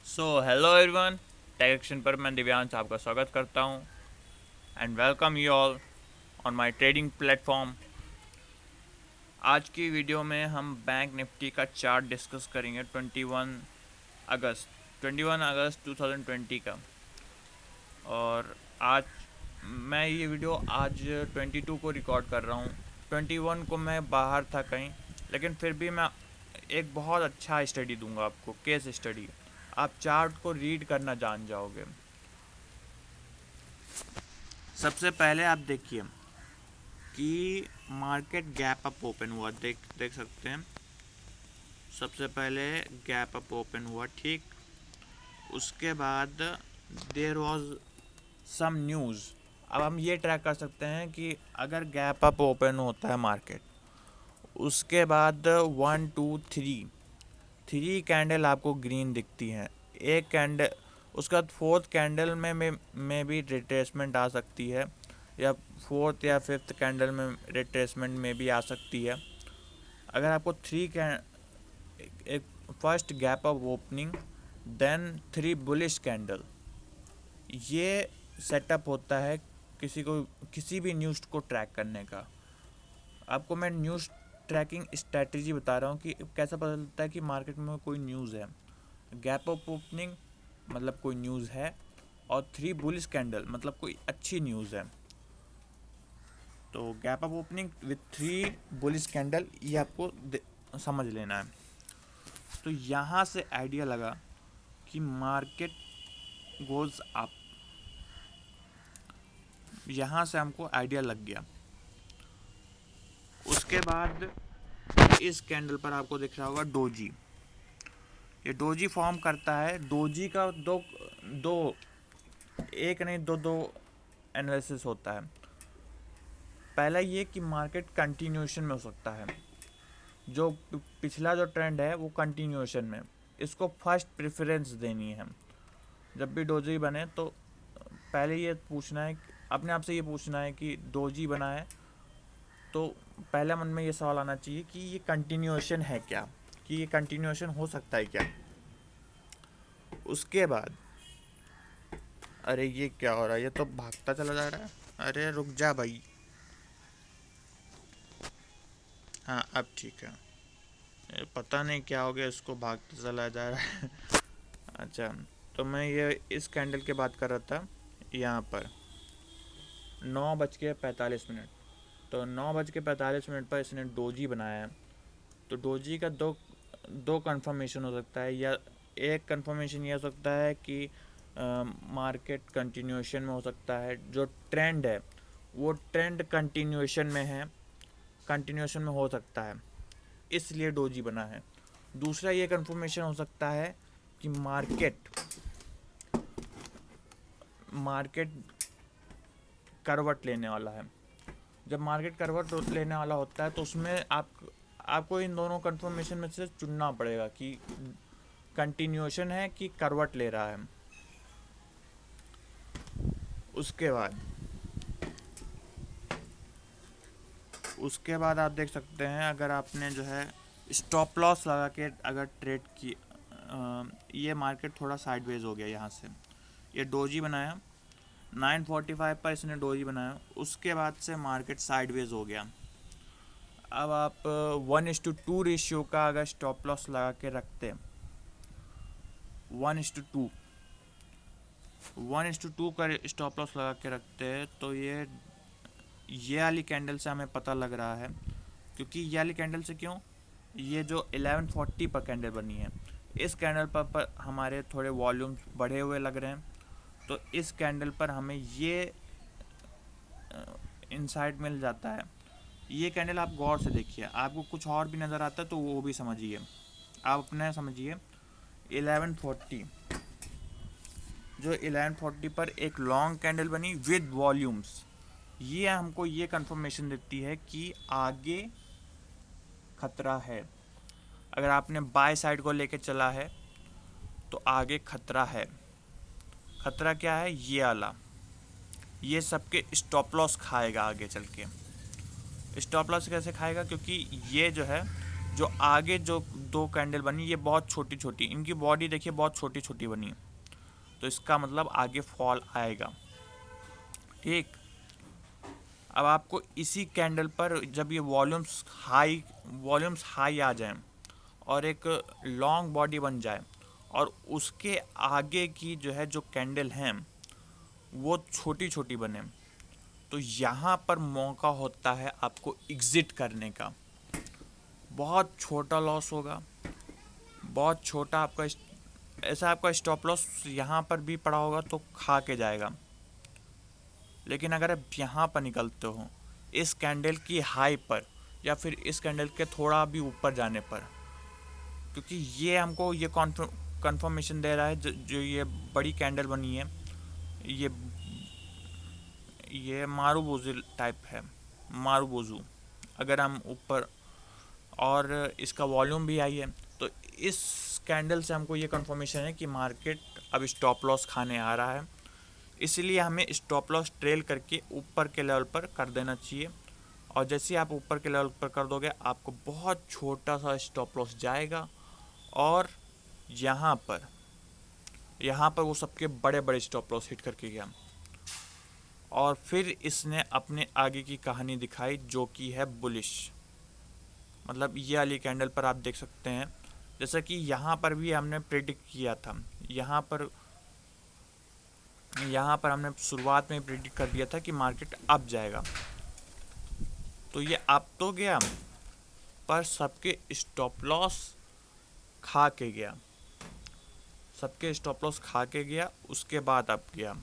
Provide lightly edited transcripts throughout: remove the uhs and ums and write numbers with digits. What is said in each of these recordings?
सो hello everyone, take action पर मैं दिव्यांश आपका स्वागत करता हूं and welcome you all on my trading platform. आज की वीडियो में हम बैंक निफ्टी का चार्ट डिस्कस करेंगे 21 अगस्त 2020 का। और आज मैं ये वीडियो आज 22 को रिकॉर्ड कर रहा हूँ। 21 को मैं बाहर था कहीं, लेकिन फिर भी मैं एक बहुत अच्छा स्टडी दूंगा आपको, केस स्टडी। आप चार्ट को रीड करना जान जाओगे। सबसे पहले आप देखिए कि मार्केट गैप अप ओपन हुआ, देख सकते हैं। सबसे पहले गैप अप ओपन हुआ, ठीक। उसके बाद देयर वाज सम न्यूज़। अब हम ये ट्रैक कर सकते हैं कि अगर गैप अप ओपन होता है मार्केट, उसके बाद 3 कैंडल आपको ग्रीन दिखती हैं। एक कैंडल, उसके बाद फोर्थ कैंडल में भी रिट्रेसमेंट आ सकती है, या फोर्थ या फिफ्थ कैंडल में रिट्रेसमेंट में भी आ सकती है। अगर आपको एक first gap of opening, then 3 bullish candle, ये सेटअप होता है किसी भी न्यूज़ को ट्रैक करने का। आपको मैं न्यूज़ ट्रैकिंग स्ट्रैटेजी बता रहा हूँ कि कैसा पता चलता है कि मार्केट में कोई न्यूज़ है। गैप ऑफ ओपनिंग मतलब कोई न्यूज़ है, और 3 बुलिश कैंडल मतलब कोई अच्छी न्यूज़ है। तो gap of opening with 3 bullish candle, ये आपको समझ लेना है। तो यहाँ से आइडिया लगा कि मार्केट गोल्स अप, यहाँ से हमको आइडिया लग गया। उसके बाद इस कैंडल पर आपको दिख रहा होगा डोजी। ये डोजी फॉर्म करता है। डोजी का दो दो एक नहीं, दो एनालिसिस होता है। पहला ये कि मार्केट कंटिन्यूएशन में हो सकता है, जो पिछला जो ट्रेंड है वो कंटिन्यूएशन में, इसको फर्स्ट प्रेफरेंस देनी है। जब भी डोजी बने तो पहले ये पूछना है, अपने आप से ये पूछना है कि डोजी बना है तो पहला मन में ये सवाल आना चाहिए कि ये कंटिन्यूएशन है क्या, कि ये कंटिन्यूएशन हो सकता है क्या। उसके बाद अरे ये क्या हो रहा है, ये तो भागता चला जा रहा है। अरे रुक जा भाई। हाँ अब ठीक है। ये पता नहीं क्या हो गया, इसको भागता चला जा रहा है। अच्छा, तो मैं ये इस कैंडल की बात कर रहा था। यहाँ पर 9:45। तो 9:45 पर इसने डोजी बनाया है। तो डोजी का दो कंफर्मेशन हो सकता है, या एक कंफर्मेशन ये हो सकता है कि मार्केट कंटिन्यूएशन में हो सकता है, जो ट्रेंड है वो ट्रेंड कंटिन्यूएशन में है, कंटिन्यूएशन में हो सकता है, इसलिए डोजी बना है। दूसरा ये कंफर्मेशन हो सकता है कि मार्केट करवट लेने वाला है। जब मार्केट करवट लेने वाला होता है तो उसमें आपको इन दोनों कंफर्मेशन में से चुनना पड़ेगा कि कंटिन्यूएशन है कि करवट ले रहा है। उसके बाद आप देख सकते हैं, अगर आपने जो है स्टॉप लॉस लगा के अगर ट्रेड की, ये मार्केट थोड़ा साइडवेज हो गया। यहाँ से ये डोजी बनाया 9:45 पर, इसने डोजी बनाया, उसके बाद से मार्केट साइडवेज हो गया। अब आप 1:2 रेशियो का अगर स्टॉप लॉस लगा के रखते, 1:2 1:2 का स्टॉप लॉस लगा के रखते हैं, तो ये वाली कैंडल से हमें पता लग रहा है। क्योंकि ये वाली कैंडल से क्यों, ये जो 1140 पर कैंडल बनी है, इस कैंडल पर हमारे थोड़े वॉल्यूम बढ़े हुए लग रहे हैं। तो इस कैंडल पर हमें ये इंसाइट मिल जाता है। ये कैंडल आप गौर से देखिए, आपको कुछ और भी नज़र आता है तो वो भी समझिए। आप अपने समझिए 1140, जो 1140 पर एक लॉन्ग कैंडल बनी विद वॉल्यूम्स, ये हमको ये कंफर्मेशन देती है कि आगे खतरा है। अगर आपने बाय साइड को लेके चला है तो आगे खतरा है। खतरा क्या है, ये आला, ये सबके स्टॉप लॉस खाएगा आगे चल के। स्टॉप लॉस कैसे खाएगा, क्योंकि ये जो है जो आगे जो दो कैंडल बनी ये बहुत छोटी छोटी, इनकी बॉडी देखिए बहुत छोटी छोटी बनी है, तो इसका मतलब आगे फॉल आएगा। ठीक, अब आपको इसी कैंडल पर जब ये वॉल्यूम्स हाई आ जाएं और एक लॉन्ग बॉडी बन जाए और उसके आगे की जो है जो कैंडल हैं वो छोटी छोटी बने, तो यहाँ पर मौका होता है आपको एग्ज़िट करने का। बहुत छोटा लॉस होगा, बहुत छोटा आपका ऐसा आपका स्टॉप लॉस यहाँ पर भी पड़ा होगा तो खा के जाएगा। लेकिन अगर आप यहाँ पर निकलते हो इस कैंडल की हाई पर या फिर इस कैंडल के थोड़ा भी ऊपर जाने पर, क्योंकि ये हमको ये कंफर्मेशन दे रहा है जो ये बड़ी कैंडल बनी है ये मारूबोजू टाइप है, मारूबोजू। अगर हम ऊपर और इसका वॉल्यूम भी आई है तो इस कैंडल से हमको ये कंफर्मेशन है कि मार्केट अब स्टॉप लॉस खाने आ रहा है, इसलिए हमें स्टॉप लॉस ट्रेल करके ऊपर के लेवल पर कर देना चाहिए। और जैसे आप ऊपर के लेवल पर कर दोगे आपको बहुत छोटा सा स्टॉप लॉस जाएगा और यहाँ पर वो सबके बड़े बड़े स्टॉप लॉस हिट करके गया और फिर इसने अपने आगे की कहानी दिखाई जो कि है बुलिश। मतलब ये वाली कैंडल पर आप देख सकते हैं जैसा कि यहाँ पर भी हमने प्रेडिक्ट किया था, यहाँ पर हमने शुरुआत में प्रेडिक्ट कर दिया था कि मार्केट अप जाएगा, तो ये अप तो गया पर सबके स्टॉप लॉस खा के गया, उसके बाद अप गया।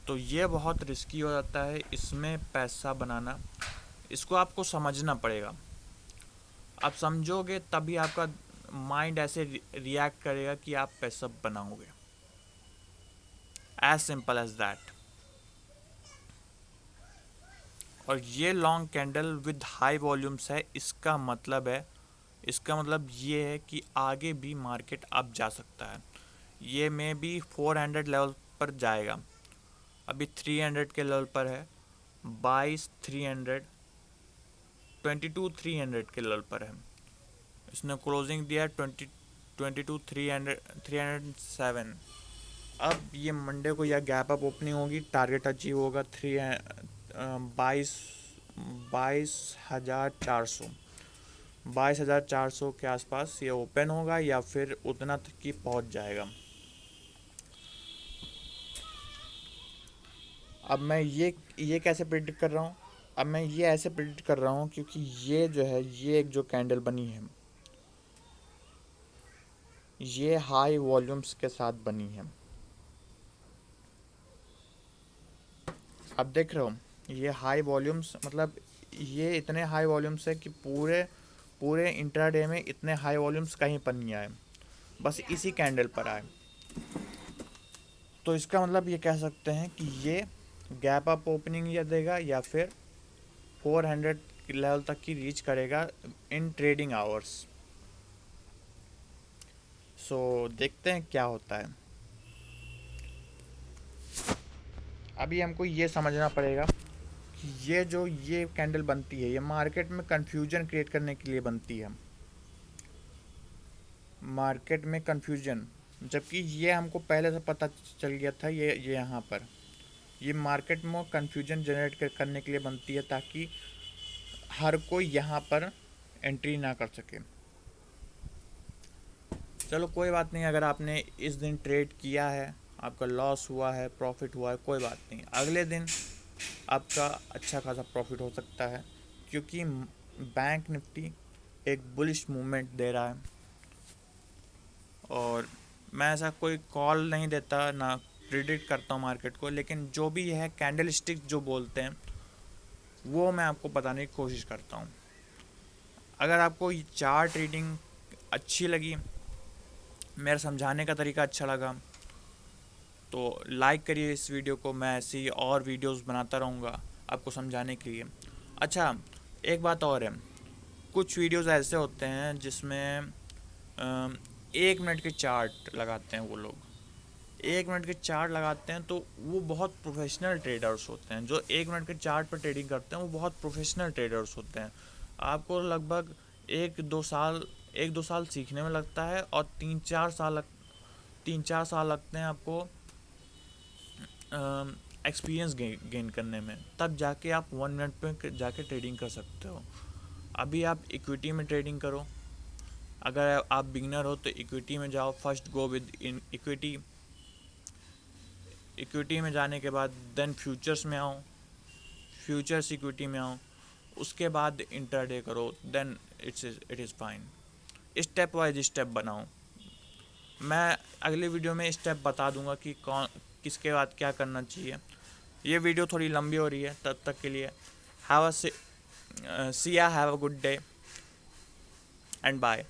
तो ये बहुत रिस्की हो जाता है इसमें पैसा बनाना, इसको आपको समझना पड़ेगा। आप समझोगे तभी आपका माइंड ऐसे रिएक्ट करेगा कि आप पैसा बनाओगे, एज सिंपल एज दैट। और ये long candle with high volumes है, इसका मतलब ये है कि आगे भी मार्केट अप जा सकता है। ये में भी 400 लेवल पर जाएगा, अभी 300 के लेवल पर है, 22,300 22,300 के लेवल पर है। इसने क्लोजिंग दिया 22,307। अब ये मंडे को यह गैप अप ओपनिंग होगी, टारगेट अचीव होगा 22,400 के आसपास ये ओपन होगा या फिर उतना तक की पहुंच जाएगा। अब मैं ये कैसे प्रेडिक्ट कर रहा हूँ, अब मैं ये ऐसे प्रेडिक्ट कर रहा हूँ क्योंकि ये जो है ये एक जो कैंडल बनी है ये हाई वॉल्यूम्स के साथ बनी है। अब देख रहे हो ये हाई वॉल्यूम्स, मतलब ये इतने हाई वॉल्यूम्स है कि पूरे इंट्राडे में इतने हाई वॉल्यूम्स कहीं पर नहीं आए, बस इसी कैंडल पर आए। तो इसका मतलब ये कह सकते हैं कि ये गैप अप ओपनिंग या देगा या फिर 400 लेवल तक की रीच करेगा इन ट्रेडिंग आवर्स। सो देखते हैं क्या होता है। अभी हमको ये समझना पड़ेगा कि ये कैंडल बनती है ये मार्केट में कंफ्यूजन क्रिएट करने के लिए बनती है, मार्केट में कंफ्यूजन, जबकि ये हमको पहले से पता चल गया था। ये यहाँ पर ये मार्केट में कंफ्यूजन जनरेट करने के लिए बनती है ताकि हर कोई यहाँ पर एंट्री ना कर सके। चलो कोई बात नहीं, अगर आपने इस दिन ट्रेड किया है, आपका लॉस हुआ है, प्रॉफिट हुआ है, कोई बात नहीं, अगले दिन आपका अच्छा खासा प्रॉफिट हो सकता है क्योंकि बैंक निफ्टी एक बुलिश मूवमेंट दे रहा है। और मैं ऐसा कोई कॉल नहीं देता ना प्रिडिक्ट करता हूँ मार्केट को, लेकिन जो भी है कैंडल स्टिक जो बोलते हैं वो मैं आपको बताने की कोशिश करता हूँ। अगर आपको ये चार्ट रीडिंग अच्छी लगी, मेरा समझाने का तरीका अच्छा लगा, तो लाइक करिए इस वीडियो को। मैं ऐसी ही और वीडियोस बनाता रहूँगा आपको समझाने के लिए। अच्छा, एक बात और है, कुछ वीडियोस ऐसे होते हैं जिसमें 1 मिनट के चार्ट लगाते हैं वो लोग, 1 मिनट के चार्ट लगाते हैं तो वो बहुत प्रोफेशनल ट्रेडर्स होते हैं। जो 1 मिनट के चार्ट पर ट्रेडिंग करते हैं वो बहुत प्रोफेशनल ट्रेडर्स होते हैं। आपको लगभग 1-2 साल सीखने में लगता है, और 3-4 साल लगते हैं आपको एक्सपीरियंस गेन करने में। तब जाके आप 1 मिनट पे जाके ट्रेडिंग कर सकते हो। अभी आप इक्विटी में ट्रेडिंग करो। अगर आप बिगिनर हो तो इक्विटी में जाओ, first go with in equity. Equity में जाने के बाद देन फ्यूचर्स में आओ, फ्यूचर्स इक्विटी में आओ, उसके बाद इंटरडे करो, then it is fine. Step wise step बनाओ। मैं अगली वीडियो में स्टेप बता दूंगा कि कौन किसके बाद क्या करना चाहिए। ये वीडियो थोड़ी लंबी हो रही है, तब तक के लिए have a good day and bye.